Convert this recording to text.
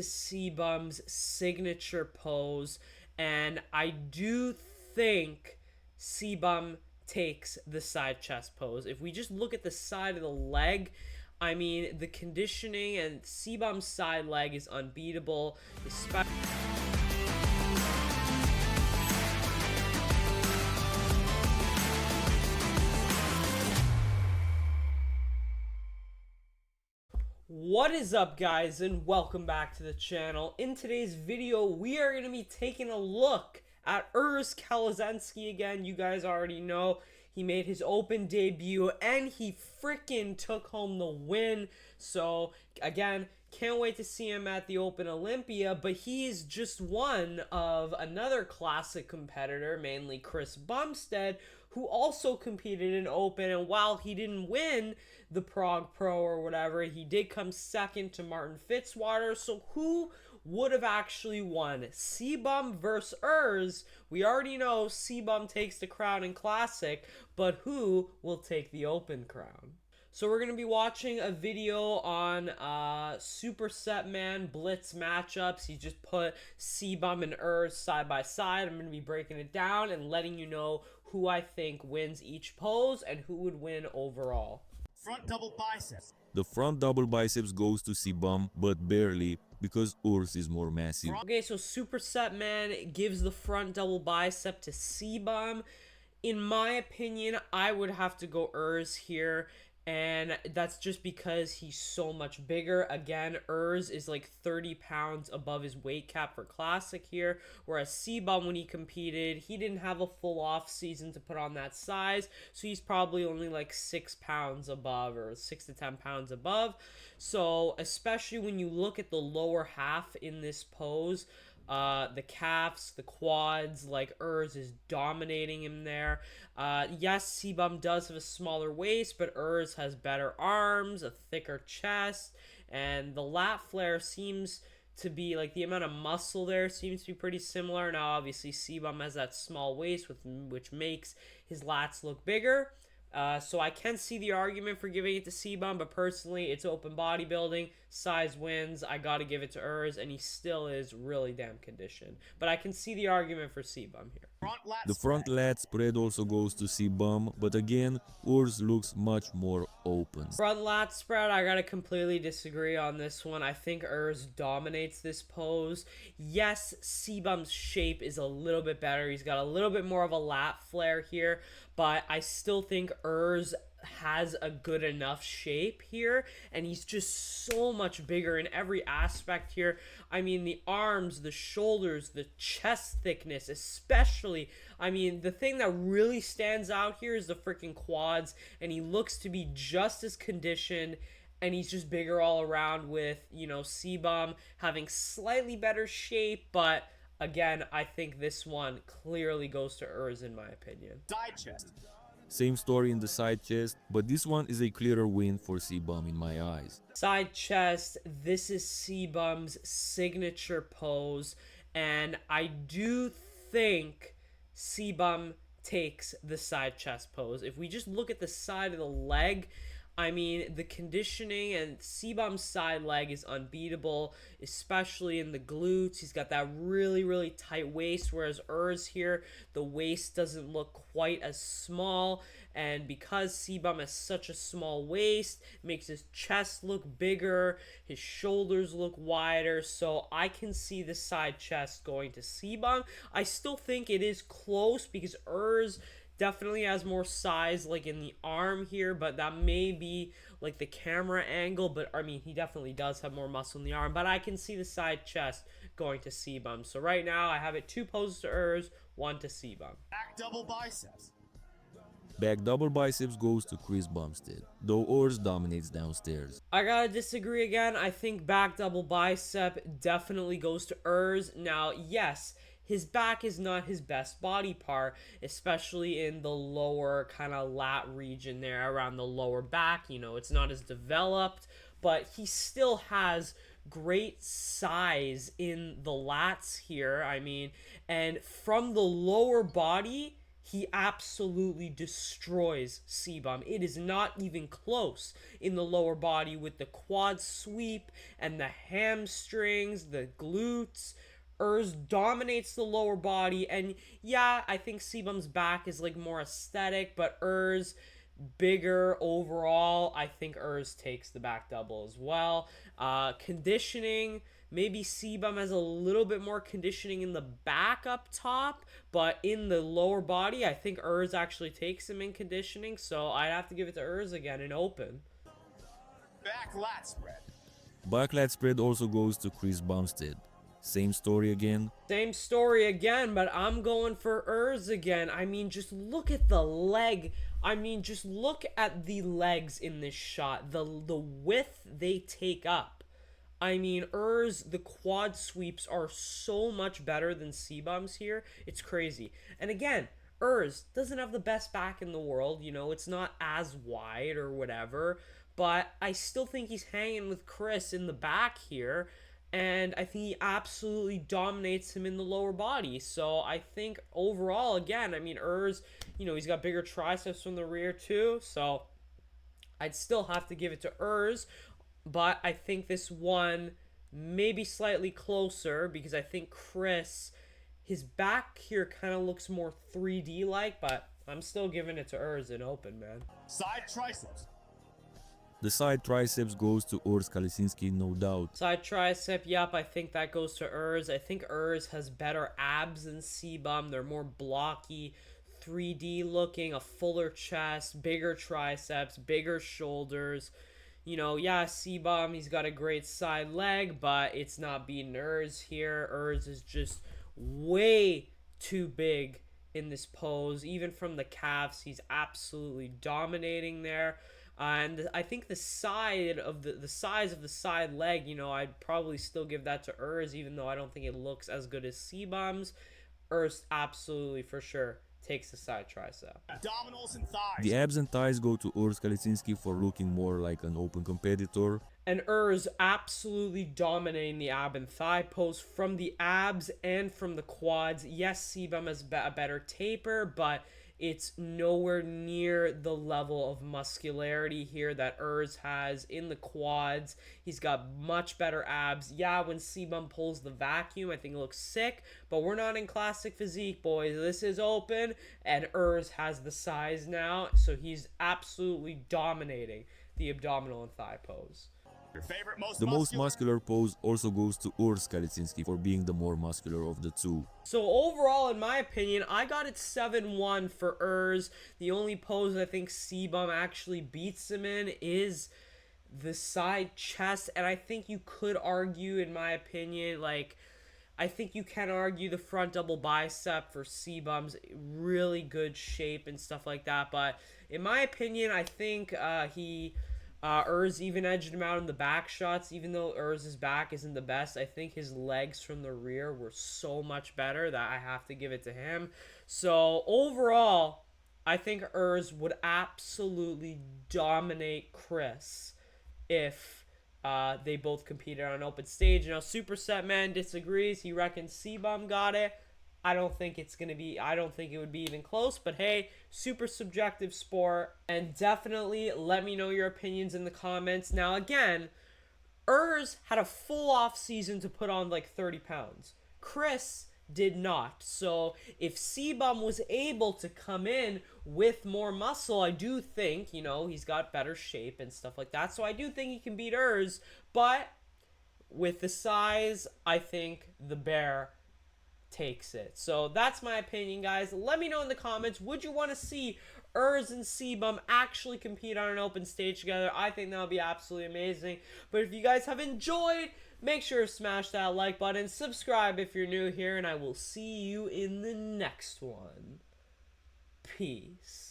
Cbum's signature pose, and I do think Cbum takes the side chest pose. If we just look at the side of the leg, I mean, the conditioning and Cbum's side leg is unbeatable, especially. What is up, guys, and welcome back to the channel. In today's video, we are going to be taking a look at Kalecinski again. You guys already know he made his open debut and he freaking took home the win. So again, can't wait to see him at the Open Olympia, but he is just one of another classic competitor, mainly Chris Bumstead, who also competed in Open, and while he didn't win the Prague Pro or whatever, he did come second to Martin Fitzwater. So who would have actually won? Cbum versus Urs. We already know Cbum takes the crown in Classic, but who will take the Open crown? So we're going to be watching a video on Superset Man Blitz matchups. He just put Cbum and Urs side by side. I'm going to be breaking it down and letting you know who I think wins each pose and who would win overall. Front double biceps. The front double biceps goes to Cbum, but barely, because Urs is more massive. Okay, so Superset Man gives the front double bicep to Cbum. In my opinion, I would have to go Urs here, and that's just because he's so much bigger. Again, Urs is like 30 pounds above his weight cap for Classic here, whereas Cbum, when he competed, he didn't have a full off season to put on that size, so he's probably only like 6 pounds above, or 6 to 10 pounds above. So especially when you look at the lower half in this pose, the calves, the quads, like Urs is dominating him there. Yes, Cbum does have a smaller waist, but Urs has better arms, a thicker chest, and the lat flare seems to be, like, the amount of muscle there seems to be pretty similar. Now, obviously, Cbum has that small waist, which makes his lats look bigger. So I can see the argument for giving it to Cbum, but personally, it's open bodybuilding. Size wins. I got to give it to Urs, and he still is really damn conditioned. But I can see the argument for Cbum here. The front lat spread also goes to Cbum, but again, Urs looks much more open. Front lat spread, I gotta completely disagree on this one. I think Urs dominates this pose. Yes, Cbum's shape is a little bit better. He's got a little bit more of a lat flare here, but I still think Urs has a good enough shape here, and he's just so much bigger in every aspect here. I mean, the arms, the shoulders, the chest thickness, especially. I mean, the thing that really stands out here is the freaking quads, and he looks to be just as conditioned, and he's just bigger all around, with, you know, Cbum having slightly better shape, but again, I think this one clearly goes to Urs in my opinion. Side chest. Same story in the side chest, but this one is a clearer win for Cbum in my eyes. Side chest, this is Cbum's signature pose, and I do think Cbum takes the side chest pose. If we just look at the side of the leg, I mean, the conditioning and Cbum's side leg is unbeatable, especially in the glutes. He's got that really, really tight waist, whereas Urs here, the waist doesn't look quite as small. And because Cbum has such a small waist, it makes his chest look bigger, his shoulders look wider. So I can see the side chest going to Cbum. I still think it is close because Urs definitely has more size, like, in the arm here, but that may be like the camera angle. But I mean, he definitely does have more muscle in the arm, but I can see the side chest going to Cbum. So right now I have it 2 poses to Urs, 1 to Cbum. Back double biceps. Back double biceps goes to Chris Bumstead, though Urs dominates downstairs. I gotta disagree again. I think back double bicep definitely goes to Urs. Now, yes, his back is not his best body part, especially in the lower kind of lat region there around the lower back. You know, it's not as developed, but he still has great size in the lats here. I mean, and from the lower body, he absolutely destroys Cbum. It is not even close in the lower body with the quad sweep and the hamstrings, the glutes. Urs dominates the lower body, and yeah, I think Cbum's back is like more aesthetic, but Urs bigger overall. I think Urs takes the back double as well. Conditioning, maybe Cbum has a little bit more conditioning in the back up top, but in the lower body, I think Urs actually takes him in conditioning, so I'd have to give it to Urs again in open. Back lat spread. Back lat spread also goes to Chris Bumstead. Same story again. Same story again, but I'm going for Urs again. I mean, just look at the leg. I mean, just look at the legs in this shot. The width they take up. I mean, Urs, the quad sweeps are so much better than Cbum's here. It's crazy. And again, Urs doesn't have the best back in the world. You know, it's not as wide or whatever. But I still think he's hanging with Chris in the back here. And I think he absolutely dominates him in the lower body. So I think overall, again, I mean, Urs, you know, he's got bigger triceps from the rear too. So I'd still have to give it to Urs. But I think this one maybe slightly closer because I think Chris, his back here kind of looks more 3D-like. But I'm still giving it to Urs in open, man. Side triceps. The side triceps goes to Urs Kalecinski, no doubt. Side tricep, yep, I think that goes to Urs. I think Urs has better abs than Cbum. They're more blocky, 3D looking, a fuller chest, bigger triceps, bigger shoulders. You know, yeah, Cbum, he's got a great side leg, but it's not beating Urs here. Urs is just way too big in this pose. Even from the calves, he's absolutely dominating there. And I think the side of the size of the side leg, you know, I'd probably still give that to Urs, even though I don't think it looks as good as Cbum's. Urs absolutely for sure takes the side tricep. Abdominals and thighs. The abs and thighs go to Urs Kalecinski for looking more like an open competitor. And Urs absolutely dominating the ab and thigh pose from the abs and from the quads. Yes, Cbum has a better taper, but it's nowhere near the level of muscularity here that Urs has in the quads. He's got much better abs. Yeah, when Cbum pulls the vacuum, I think it looks sick, but we're not in classic physique, boys. This is open, and Urs has the size now, so he's absolutely dominating the abdominal and thigh pose. Your favorite, The most muscular pose also goes to Urs Kalecinski for being the more muscular of the two. So overall, in my opinion, I got it 7-1 for Urs. The only pose I think Cbum actually beats him in is the side chest. And I think you could argue, in my opinion, like, I think you can argue the front double bicep for Cbum's really good shape and stuff like that. But in my opinion, I think Urs even edged him out in the back shots, even though Urs's back isn't the best. I think his legs from the rear were so much better that I have to give it to him. So overall, I think Urs would absolutely dominate Chris if they both competed on an open stage. Now, Superset Man disagrees. He reckons Cbum got it. I don't think it would be even close, but hey, super subjective sport, and definitely let me know your opinions in the comments. Now, again, Urs had a full off season to put on like 30 pounds. Chris did not. So if Cbum was able to come in with more muscle, I do think, you know, he's got better shape and stuff like that. So I do think he can beat Urs, but with the size, I think the bear takes it. So that's my opinion, guys. Let me know in the comments, would you want to see Urs and Cbum actually compete on an open stage together? I think that would be absolutely amazing. But if you guys have enjoyed, make sure to smash that like button, subscribe if you're new here, and I will see you in the next one. Peace.